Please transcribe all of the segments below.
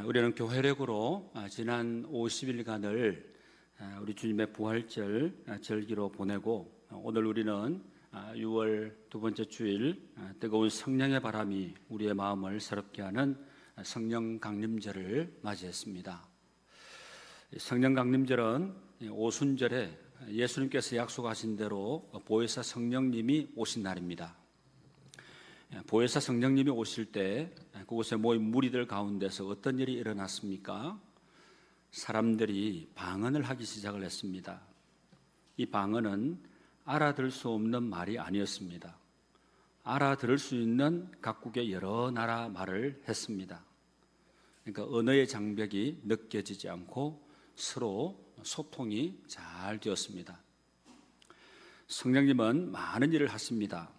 우리는 교회력으로 지난 50일간을 우리 주님의 부활절 절기로 보내고, 오늘 우리는 6월 두 번째 주일 뜨거운 성령의 바람이 우리의 마음을 새롭게 하는 성령 강림절을 맞이했습니다. 성령 강림절은 오순절에 예수님께서 약속하신 대로 보혜사 성령님이 오신 날입니다. 보혜사 성령님이 오실 때 그곳에 모인 무리들 가운데서 어떤 일이 일어났습니까? 사람들이 방언을 하기 시작을 했습니다. 이 방언은 알아들을 수 없는 말이 아니었습니다. 알아들을 수 있는 각국의 여러 나라 말을 했습니다. 그러니까 언어의 장벽이 느껴지지 않고 서로 소통이 잘 되었습니다. 성령님은 많은 일을 하십니다.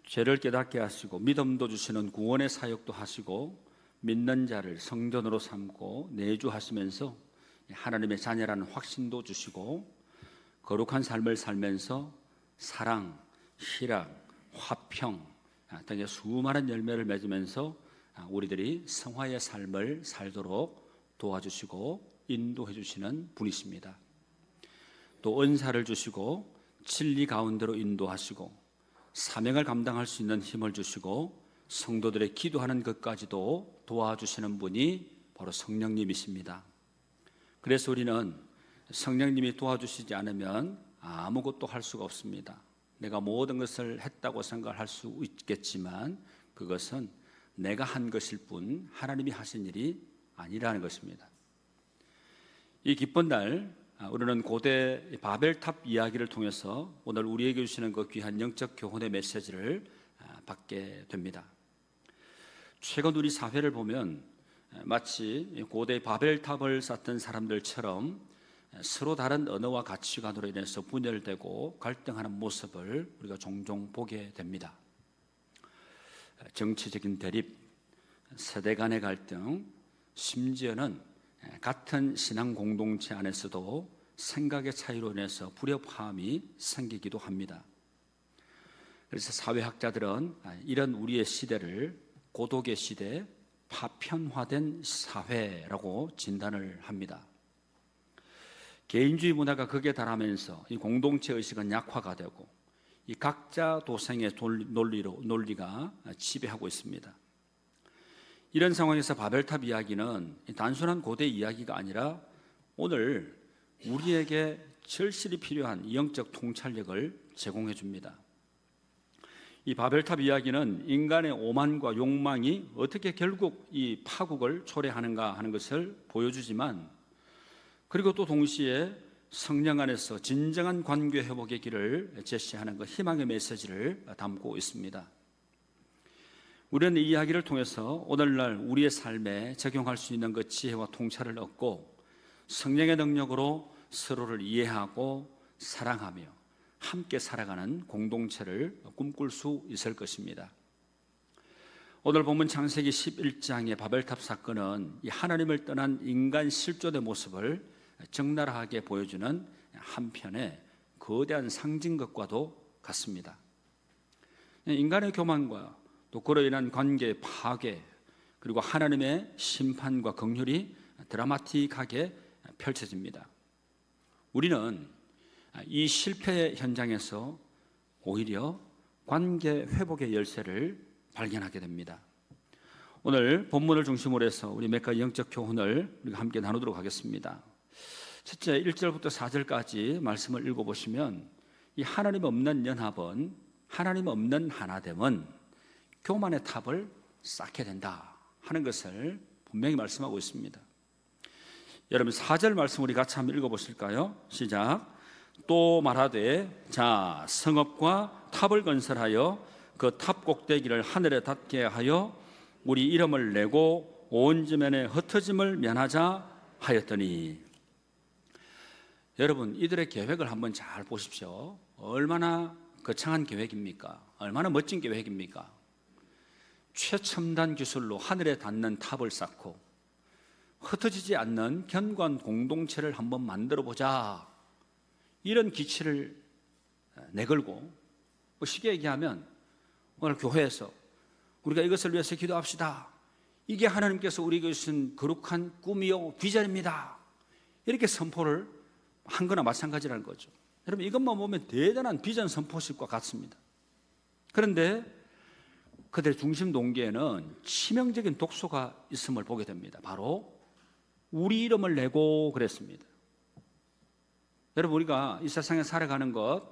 죄를 깨닫게 하시고 믿음도 주시는 구원의 사역도 하시고 믿는 자를 성전으로 삼고 내주하시면서 하나님의 자녀라는 확신도 주시고 거룩한 삶을 살면서 사랑, 희락, 화평 등의 수많은 열매를 맺으면서 우리들이 성화의 삶을 살도록 도와주시고 인도해 주시는 분이십니다. 또 은사를 주시고 진리 가운데로 인도하시고 사명을 감당할 수 있는 힘을 주시고 성도들의 기도하는 것까지도 도와주시는 분이 바로 성령님이십니다. 그래서 우리는 성령님이 도와주시지 않으면 아무것도 할 수가 없습니다. 내가 모든 것을 했다고 생각할 수 있겠지만 그것은 내가 한 것일 뿐 하나님이 하신 일이 아니라는 것입니다. 이 기쁜 날 우리는 고대 바벨탑 이야기를 통해서 오늘 우리에게 주시는 그 귀한 영적 교훈의 메시지를 받게 됩니다. 최근 우리 사회를 보면 마치 고대 바벨탑을 쌓던 사람들처럼 서로 다른 언어와 가치관으로 인해서 분열되고 갈등하는 모습을 우리가 종종 보게 됩니다. 정치적인 대립, 세대 간의 갈등, 심지어는 같은 신앙 공동체 안에서도 생각의 차이로 인해서 불협화음이 생기기도 합니다. 그래서 사회학자들은 이런 우리의 시대를 고독의 시대, 파편화된 사회라고 진단을 합니다. 개인주의 문화가 극에 달하면서 이 공동체 의식은 약화가 되고 이 각자 도생의 논리가 지배하고 있습니다. 이런 상황에서 바벨탑 이야기는 단순한 고대 이야기가 아니라 오늘 우리에게 절실히 필요한 영적 통찰력을 제공해 줍니다. 이 바벨탑 이야기는 인간의 오만과 욕망이 어떻게 결국 이 파국을 초래하는가 하는 것을 보여주지만, 그리고 또 동시에 성령 안에서 진정한 관계 회복의 길을 제시하는 그 희망의 메시지를 담고 있습니다. 우리는 이 이야기를 통해서 오늘날 우리의 삶에 적용할 수 있는 그 지혜와 통찰을 얻고 성령의 능력으로 서로를 이해하고 사랑하며 함께 살아가는 공동체를 꿈꿀 수 있을 것입니다. 오늘 본문 창세기 11장의 바벨탑 사건은 이 하나님을 떠난 인간 실존의 모습을 적나라하게 보여주는 한편의 거대한 상징것과도 같습니다. 인간의 교만과 또 그로 인한 관계의 파괴, 그리고 하나님의 심판과 긍휼이 드라마틱하게 펼쳐집니다. 우리는 이 실패 현장에서 오히려 관계 회복의 열쇠를 발견하게 됩니다. 오늘 본문을 중심으로 해서 우리 몇 가지 영적 교훈을 우리가 함께 나누도록 하겠습니다. 첫째, 1절부터 4절까지 말씀을 읽어보시면 이 하나님 없는 연합은, 하나님 없는 하나됨은 교만의 탑을 쌓게 된다 하는 것을 분명히 말씀하고 있습니다. 여러분 4절 말씀 우리 같이 한번 읽어보실까요? 시작. 또 말하되 자 성읍과 탑을 건설하여 그 탑 꼭대기를 하늘에 닿게 하여 우리 이름을 내고 온 지면에 흩어짐을 면하자 하였더니. 여러분 이들의 계획을 한번 잘 보십시오. 얼마나 거창한 계획입니까? 얼마나 멋진 계획입니까? 최첨단 기술로 하늘에 닿는 탑을 쌓고 흩어지지 않는 견고한 공동체를 한번 만들어 보자, 이런 기치를 내걸고, 쉽게 얘기하면 오늘 교회에서 우리가 이것을 위해서 기도합시다, 이게 하나님께서 우리에게 주신 거룩한 꿈이요 비전입니다. 이렇게 선포를 한 거나 마찬가지라는 거죠. 여러분, 이것만 보면 대단한 비전 선포식과 같습니다. 그런데 그들의 중심 동기에는 치명적인 독소가 있음을 보게 됩니다. 바로 우리 이름을 내고 그랬습니다. 여러분, 우리가 이 세상에 살아가는 것,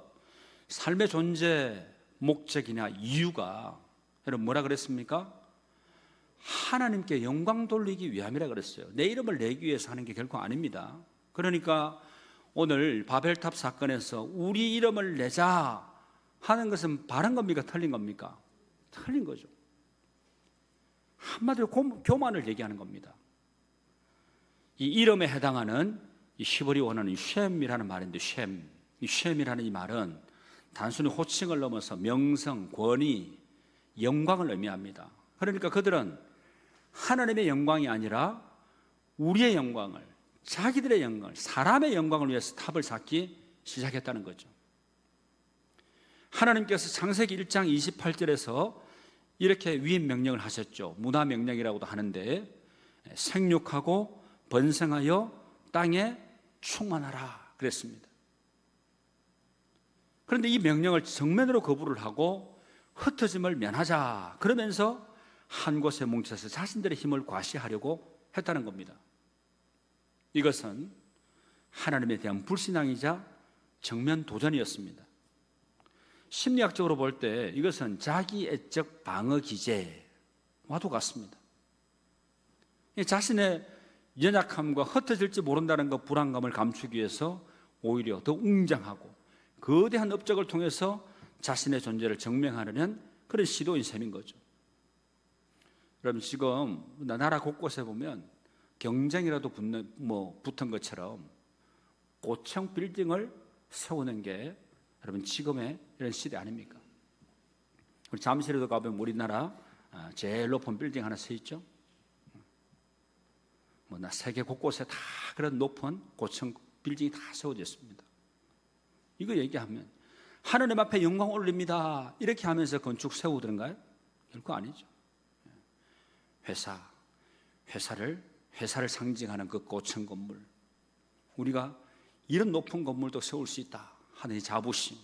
삶의 존재 목적이나 이유가 여러분 뭐라 그랬습니까? 하나님께 영광 돌리기 위함이라 그랬어요. 내 이름을 내기 위해서 하는 게 결코 아닙니다. 그러니까 오늘 바벨탑 사건에서 우리 이름을 내자 하는 것은 바른 겁니까? 틀린 겁니까? 틀린 거죠. 한마디로 교만을 얘기하는 겁니다. 이 이름에 해당하는 이 히브리 원어는 쉔이라는 말인데, 이 쉔이라는 이 말은 단순히 호칭을 넘어서 명성, 권위, 영광을 의미합니다. 그러니까 그들은 하나님의 영광이 아니라 우리의 영광을, 자기들의 영광을, 사람의 영광을 위해서 탑을 쌓기 시작했다는 거죠. 하나님께서 창세기 1장 28절에서 이렇게 위임 명령을 하셨죠. 문화 명령이라고도 하는데, 생육하고 번성하여 땅에 충만하라 그랬습니다. 그런데 이 명령을 정면으로 거부를 하고 흩어짐을 면하자 그러면서 한 곳에 뭉쳐서 자신들의 힘을 과시하려고 했다는 겁니다. 이것은 하나님에 대한 불신앙이자 정면 도전이었습니다. 심리학적으로 볼 때 이것은 자기애적 방어 기제와도 같습니다. 자신의 연약함과 흩어질지 모른다는 것, 불안감을 감추기 위해서 오히려 더 웅장하고 거대한 업적을 통해서 자신의 존재를 증명하려는 그런 시도인 셈인 거죠. 여러분, 지금 나라 곳곳에 보면 경쟁이라도 붙은 것처럼 고층 빌딩을 세우는 게 여러분 지금의 이런 시대 아닙니까? 우리 잠실에도 가보면 우리나라 제일 높은 빌딩 하나 서 있죠. 세계 곳곳에 다 그런 높은 고층 빌딩이 다 세워져 있습니다. 이거 얘기하면 하나님 앞에 영광 올립니다 이렇게 하면서 건축 세우던가요? 결코 아니죠. 회사를 상징하는 그 고층 건물, 우리가 이런 높은 건물도 세울 수 있다 하는 이 자부심.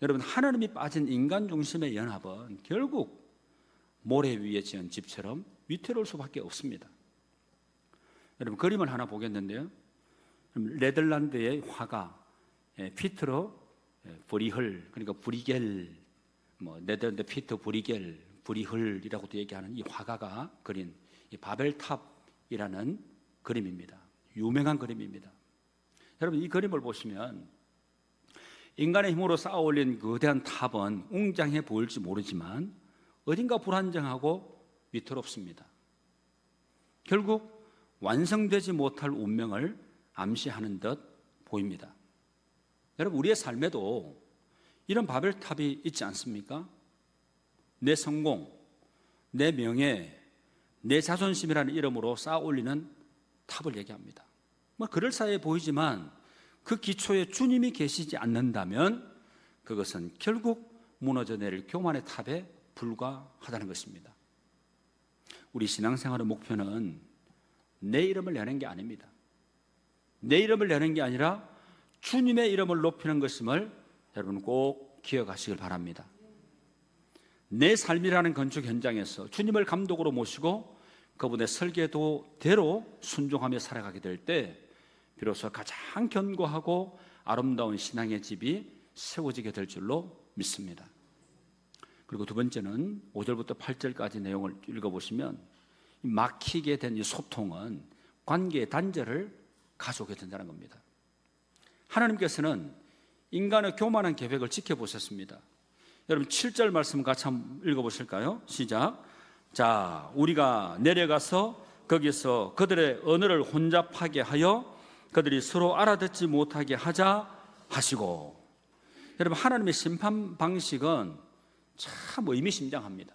여러분, 하나님이 빠진 인간 중심의 연합은 결국 모래 위에 지은 집처럼 위태로울 수밖에 없습니다. 여러분, 그림을 하나 보겠는데요. 네덜란드의 화가 피트러 브리헐, 그러니까 브리겔, 네덜란드 피터 브리헐이라고도 얘기하는 이 화가가 그린 이 바벨탑이라는 그림입니다. 유명한 그림입니다. 여러분, 이 그림을 보시면 인간의 힘으로 쌓아 올린 거대한 탑은 웅장해 보일지 모르지만 어딘가 불안정하고 위태롭습니다. 결국 완성되지 못할 운명을 암시하는 듯 보입니다. 여러분, 우리의 삶에도 이런 바벨탑이 있지 않습니까? 내 성공, 내 명예, 내 자존심이라는 이름으로 쌓아 올리는 탑을 얘기합니다. 그럴싸해 보이지만 그 기초에 주님이 계시지 않는다면 그것은 결국 무너져 내릴 교만의 탑에 불과하다는 것입니다. 우리 신앙생활의 목표는 내 이름을 내는 게 아닙니다. 내 이름을 내는 게 아니라 주님의 이름을 높이는 것임을 여러분 꼭 기억하시길 바랍니다. 내 삶이라는 건축 현장에서 주님을 감독으로 모시고 그분의 설계도대로 순종하며 살아가게 될 때 비로소 가장 견고하고 아름다운 신앙의 집이 세워지게 될 줄로 믿습니다. 그리고 두 번째는 5절부터 8절까지 내용을 읽어보시면 막히게 된 이 소통은 관계의 단절을 가져오게 된다는 겁니다. 하나님께서는 인간의 교만한 계획을 지켜보셨습니다. 여러분 7절 말씀 같이 한번 읽어보실까요? 시작. 자, 우리가 내려가서 거기서 그들의 언어를 혼잡하게 하여 그들이 서로 알아듣지 못하게 하자 하시고. 여러분, 하나님의 심판 방식은 참 의미심장합니다.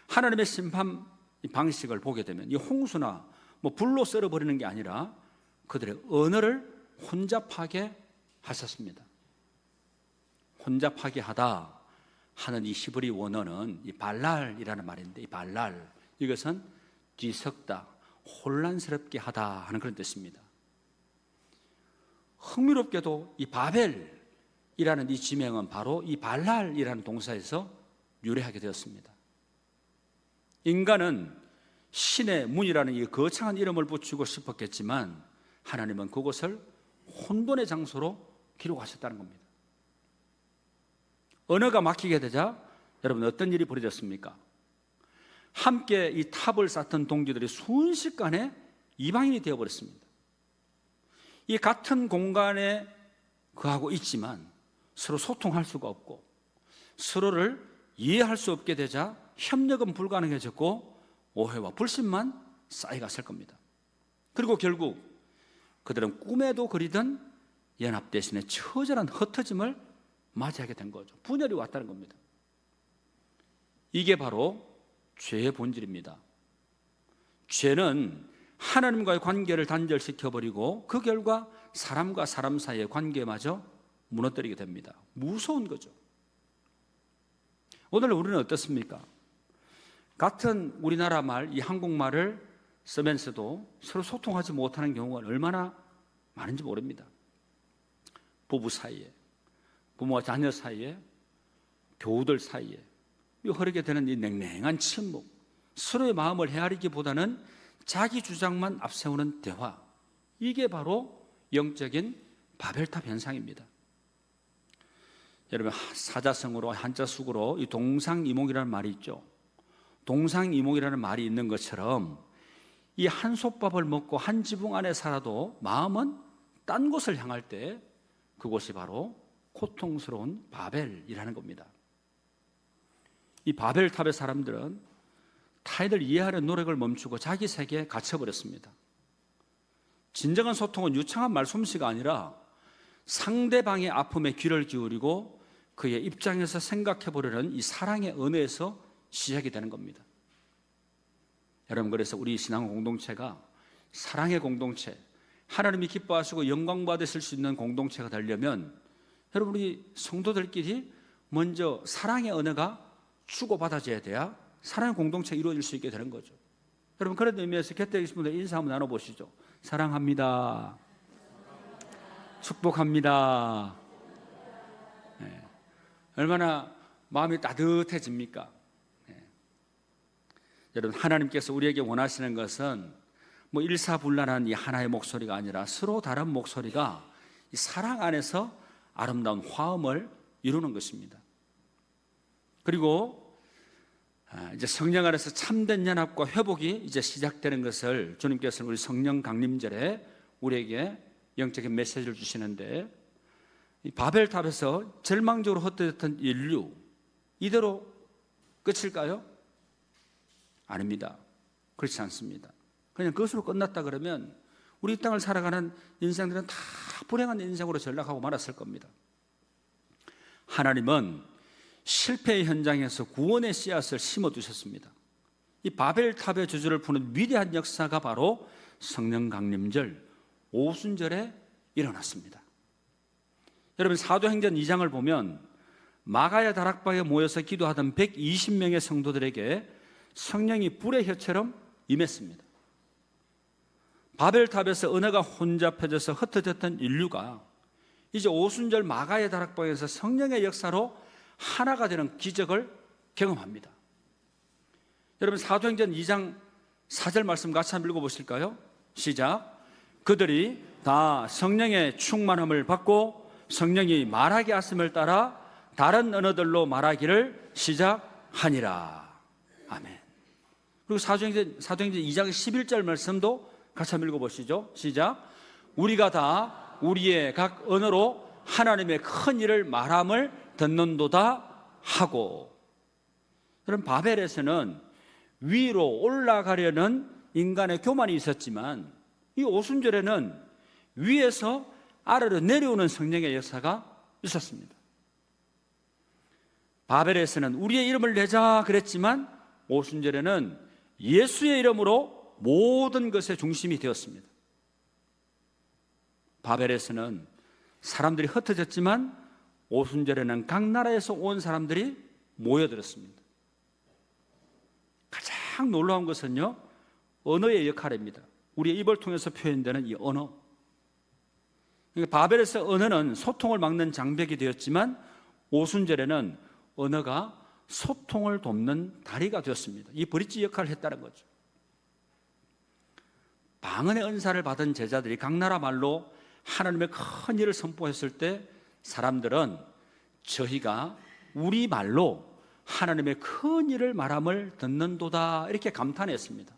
하나님의 심판 방식을 보게 되면 이 홍수나 불로 썰어버리는 게 아니라 그들의 언어를 혼잡하게 하셨습니다. 혼잡하게 하다 하는 이 히브리 원어는 이 발랄이라는 말인데, 이 발랄, 이것은 뒤섞다, 혼란스럽게 하다 하는 그런 뜻입니다. 흥미롭게도 이 바벨이라는 이 지명은 바로 이 발랄이라는 동사에서 유래하게 되었습니다. 인간은 신의 문이라는 이 거창한 이름을 붙이고 싶었겠지만 하나님은 그곳을 혼돈의 장소로 기록하셨다는 겁니다. 언어가 막히게 되자 여러분 어떤 일이 벌어졌습니까? 함께 이 탑을 쌓던 동지들이 순식간에 이방인이 되어버렸습니다. 이 같은 공간에 거하고 있지만 서로 소통할 수가 없고 서로를 이해할 수 없게 되자 협력은 불가능해졌고 오해와 불신만 쌓여갔을 겁니다. 그리고 결국 그들은 꿈에도 그리던 연합 대신에 처절한 흩어짐을 맞이하게 된 거죠. 분열이 왔다는 겁니다. 이게 바로 죄의 본질입니다. 죄는 하나님과의 관계를 단절시켜버리고 그 결과 사람과 사람 사이의 관계마저 무너뜨리게 됩니다. 무서운 거죠. 오늘 우리는 어떻습니까? 같은 우리나라 말, 이 한국말을 쓰면서도 서로 소통하지 못하는 경우가 얼마나 많은지 모릅니다. 부부 사이에, 부모와 자녀 사이에, 교우들 사이에 흐르게 되는 이 냉랭한 침묵, 서로의 마음을 헤아리기보다는 자기 주장만 앞세우는 대화, 이게 바로 영적인 바벨탑 현상입니다. 여러분, 사자성어로 한자숙으로 이 동상이몽이라는 말이 있죠. 동상이몽이라는 말이 있는 것처럼 이 한솥밥을 먹고 한 지붕 안에 살아도 마음은 딴 곳을 향할 때 그곳이 바로 고통스러운 바벨이라는 겁니다. 이 바벨탑의 사람들은 타인을 이해하는 노력을 멈추고 자기 세계에 갇혀버렸습니다. 진정한 소통은 유창한 말솜씨가 아니라 상대방의 아픔에 귀를 기울이고 그의 입장에서 생각해보려는 이 사랑의 언어에서 시작이 되는 겁니다. 여러분, 그래서 우리 신앙 공동체가 사랑의 공동체, 하나님이 기뻐하시고 영광 받으실 수 있는 공동체가 되려면 여러분, 우리 성도들끼리 먼저 사랑의 언어가 주고받아져야 돼야 사랑의 공동체가 이루어질 수 있게 되는 거죠. 여러분, 그런 의미에서 곁에 계신 분들 인사 한번 나눠보시죠. 사랑합니다. 축복합니다. 네. 얼마나 마음이 따뜻해집니까? 네. 여러분, 하나님께서 우리에게 원하시는 것은 뭐 일사불란한 이 하나의 목소리가 아니라 서로 다른 목소리가 이 사랑 안에서 아름다운 화음을 이루는 것입니다. 그리고 이제 성령 안에서 참된 연합과 회복이 이제 시작되는 것을 주님께서는 우리 성령 강림절에 우리에게 영적인 메시지를 주시는데, 이 바벨탑에서 절망적으로 흩어졌던 인류 이대로 끝일까요? 아닙니다. 그렇지 않습니다. 그냥 그것으로 끝났다 그러면 우리 땅을 살아가는 인생들은 다 불행한 인생으로 전락하고 말았을 겁니다. 하나님은 실패의 현장에서 구원의 씨앗을 심어두셨습니다. 이 바벨탑의 저주를 푸는 위대한 역사가 바로 성령 강림절 오순절에 일어났습니다. 여러분, 사도행전 2장을 보면 마가야 다락방에 모여서 기도하던 120명의 성도들에게 성령이 불의 혀처럼 임했습니다. 바벨탑에서 언어가 혼잡해져서 흩어졌던 인류가 이제 오순절 마가야 다락방에서 성령의 역사로 하나가 되는 기적을 경험합니다. 여러분, 사도행전 2장 4절 말씀 같이 한번 읽어보실까요? 시작. 그들이 다 성령의 충만함을 받고 성령이 말하게 하심을 따라 다른 언어들로 말하기를 시작하니라. 아멘. 그리고 사도행전 2장 11절 말씀도 같이 한번 읽어보시죠. 시작. 우리가 다 우리의 각 언어로 하나님의 큰 일을 말함을 듣는도다 하고. 그럼 바벨에서는 위로 올라가려는 인간의 교만이 있었지만 이 오순절에는 위에서 아래로 내려오는 성령의 역사가 있었습니다. 바벨에서는 우리의 이름을 내자 그랬지만 오순절에는 예수의 이름으로 모든 것의 중심이 되었습니다. 바벨에서는 사람들이 흩어졌지만 오순절에는 각 나라에서 온 사람들이 모여들었습니다. 가장 놀라운 것은요, 언어의 역할입니다. 우리의 입을 통해서 표현되는 이 언어. 그러니까 바벨에서 언어는 소통을 막는 장벽이 되었지만 오순절에는 언어가 소통을 돕는 다리가 되었습니다. 이 브릿지 역할을 했다는 거죠. 방언의 은사를 받은 제자들이 각 나라 말로 하나님의 큰 일을 선포했을 때 사람들은 저희가 우리 말로 하나님의 큰 일을 말함을 듣는도다 이렇게 감탄했습니다.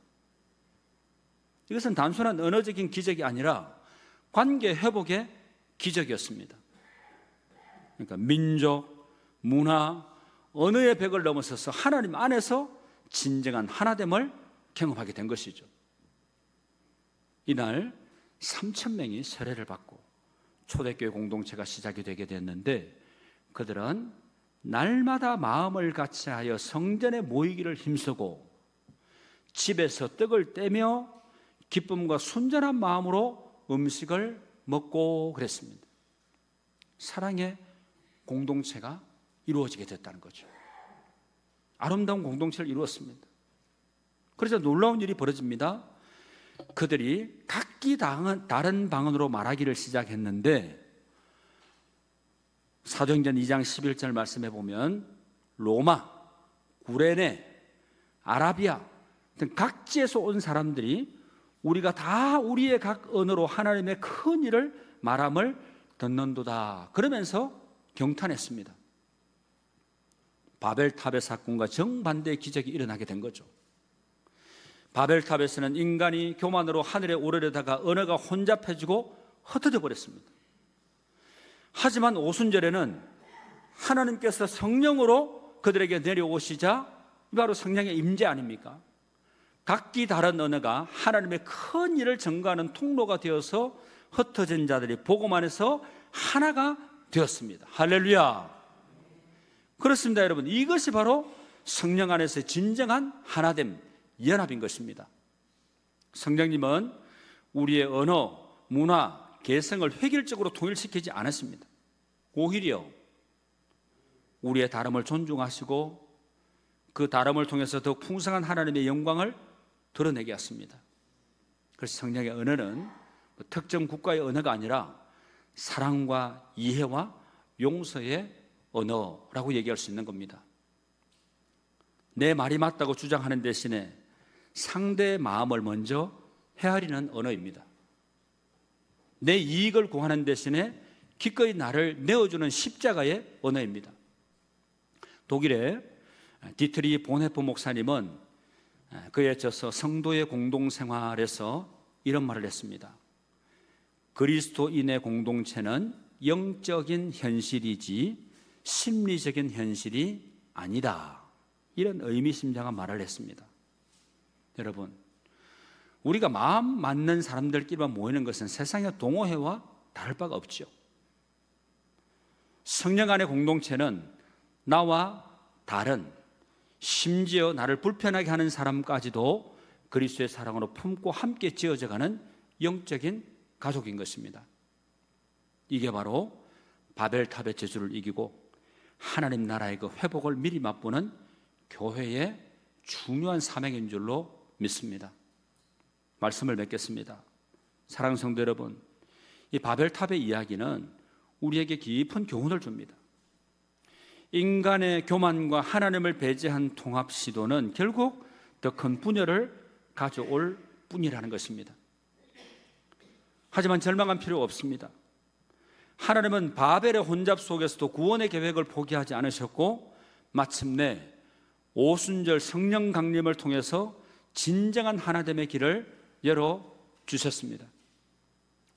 이것은 단순한 언어적인 기적이 아니라 관계 회복의 기적이었습니다. 그러니까 민족, 문화, 언어의 벽을 넘어서서 하나님 안에서 진정한 하나됨을 경험하게 된 것이죠. 이날 3,000명이 세례를 받고 초대교회 공동체가 시작이 되게 됐는데 그들은 날마다 마음을 같이하여 성전에 모이기를 힘쓰고 집에서 떡을 떼며 기쁨과 순전한 마음으로 음식을 먹고 그랬습니다. 사랑의 공동체가 이루어지게 됐다는 거죠. 아름다운 공동체를 이루었습니다. 그래서 놀라운 일이 벌어집니다. 그들이 각기 다른 방언으로 말하기를 시작했는데 사도행전 2장 11절 말씀해 보면 로마, 구레네, 아라비아 등 각지에서 온 사람들이 우리가 다 우리의 각 언어로 하나님의 큰 일을 말함을 듣는도다 그러면서 경탄했습니다. 바벨탑의 사건과 정반대의 기적이 일어나게 된 거죠. 바벨탑에서는 인간이 교만으로 하늘에 오르려다가 언어가 혼잡해지고 흩어져 버렸습니다. 하지만 오순절에는 하나님께서 성령으로 그들에게 내려오시자 바로 성령의 임재 아닙니까? 각기 다른 언어가 하나님의 큰 일을 전가하는 통로가 되어서 흩어진 자들이 복음 안에서 하나가 되었습니다. 할렐루야. 그렇습니다, 여러분. 이것이 바로 성령 안에서의 진정한 하나됨, 연합인 것입니다. 성령님은 우리의 언어, 문화, 개성을 획일적으로 통일시키지 않았습니다. 오히려 우리의 다름을 존중하시고 그 다름을 통해서 더 풍성한 하나님의 영광을 드러내게 했습니다. 그래서 성령의 언어는 특정 국가의 언어가 아니라 사랑과 이해와 용서의 언어라고 얘기할 수 있는 겁니다. 내 말이 맞다고 주장하는 대신에 상대의 마음을 먼저 헤아리는 언어입니다. 내 이익을 구하는 대신에 기꺼이 나를 내어주는 십자가의 언어입니다. 독일의 디트리 본헤프 목사님은 그에 져서 성도의 공동생활에서 이런 말을 했습니다. 그리스도인의 공동체는 영적인 현실이지 심리적인 현실이 아니다. 이런 의미심장한 말을 했습니다. 여러분, 우리가 마음 맞는 사람들끼리만 모이는 것은 세상의 동호회와 다를 바가 없죠. 성령 안의 공동체는 나와 다른, 심지어 나를 불편하게 하는 사람까지도 그리스도의 사랑으로 품고 함께 지어져가는 영적인 가족인 것입니다. 이게 바로 바벨탑의 저주를 이기고 하나님 나라의 그 회복을 미리 맛보는 교회의 중요한 사명인 줄로 믿습니다. 말씀을 맺겠습니다. 사랑하는 성도 여러분, 이 바벨탑의 이야기는 우리에게 깊은 교훈을 줍니다. 인간의 교만과 하나님을 배제한 통합 시도는 결국 더 큰 분열을 가져올 뿐이라는 것입니다. 하지만 절망한 필요 없습니다. 하나님은 바벨의 혼잡 속에서도 구원의 계획을 포기하지 않으셨고 마침내 오순절 성령 강림을 통해서 진정한 하나됨의 길을 열어주셨습니다.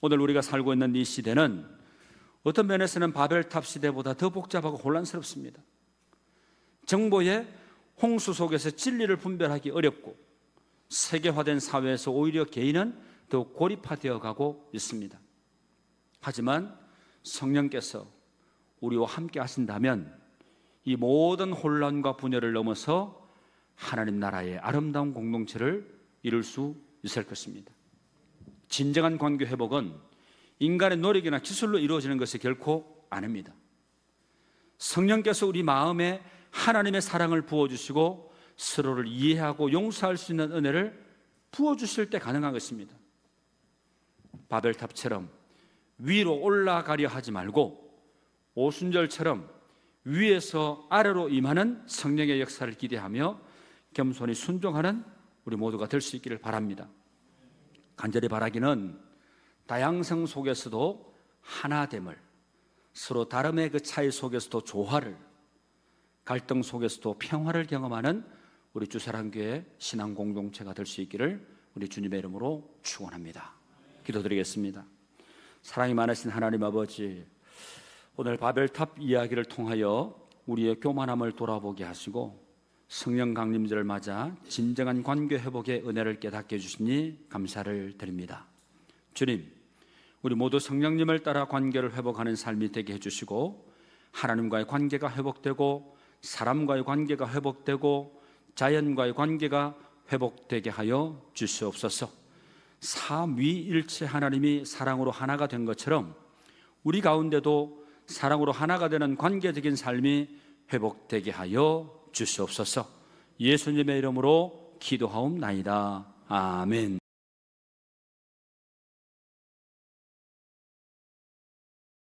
오늘 우리가 살고 있는 이 시대는 어떤 면에서는 바벨탑 시대보다 더 복잡하고 혼란스럽습니다. 정보의 홍수 속에서 진리를 분별하기 어렵고 세계화된 사회에서 오히려 개인은 더 고립화되어 가고 있습니다. 하지만 성령께서 우리와 함께 하신다면 이 모든 혼란과 분열을 넘어서 하나님 나라의 아름다운 공동체를 이룰 수 있을 것입니다. 진정한 관계 회복은 인간의 노력이나 기술로 이루어지는 것이 결코 아닙니다. 성령께서 우리 마음에 하나님의 사랑을 부어주시고 서로를 이해하고 용서할 수 있는 은혜를 부어주실 때 가능한 것입니다. 바벨탑처럼 위로 올라가려 하지 말고 오순절처럼 위에서 아래로 임하는 성령의 역사를 기대하며 겸손히 순종하는 우리 모두가 될 수 있기를 바랍니다. 간절히 바라기는 다양성 속에서도 하나됨을, 서로 다름의 그 차이 속에서도 조화를, 갈등 속에서도 평화를 경험하는 우리 주사랑교회 신앙 공동체가 될 수 있기를 우리 주님의 이름으로 축원합니다. 기도드리겠습니다. 사랑이 많으신 하나님 아버지, 오늘 바벨탑 이야기를 통하여 우리의 교만함을 돌아보게 하시고 성령 강림절을 맞아 진정한 관계 회복의 은혜를 깨닫게 해주시니 감사를 드립니다. 주님, 우리 모두 성령님을 따라 관계를 회복하는 삶이 되게 해주시고 하나님과의 관계가 회복되고 사람과의 관계가 회복되고 자연과의 관계가 회복되게 하여 주시옵소서. 삼위일체 하나님이 사랑으로 하나가 된 것처럼 우리 가운데도 사랑으로 하나가 되는 관계적인 삶이 회복되게 하여 주시옵소서. 예수님의 이름으로 기도하옵나이다. 아멘.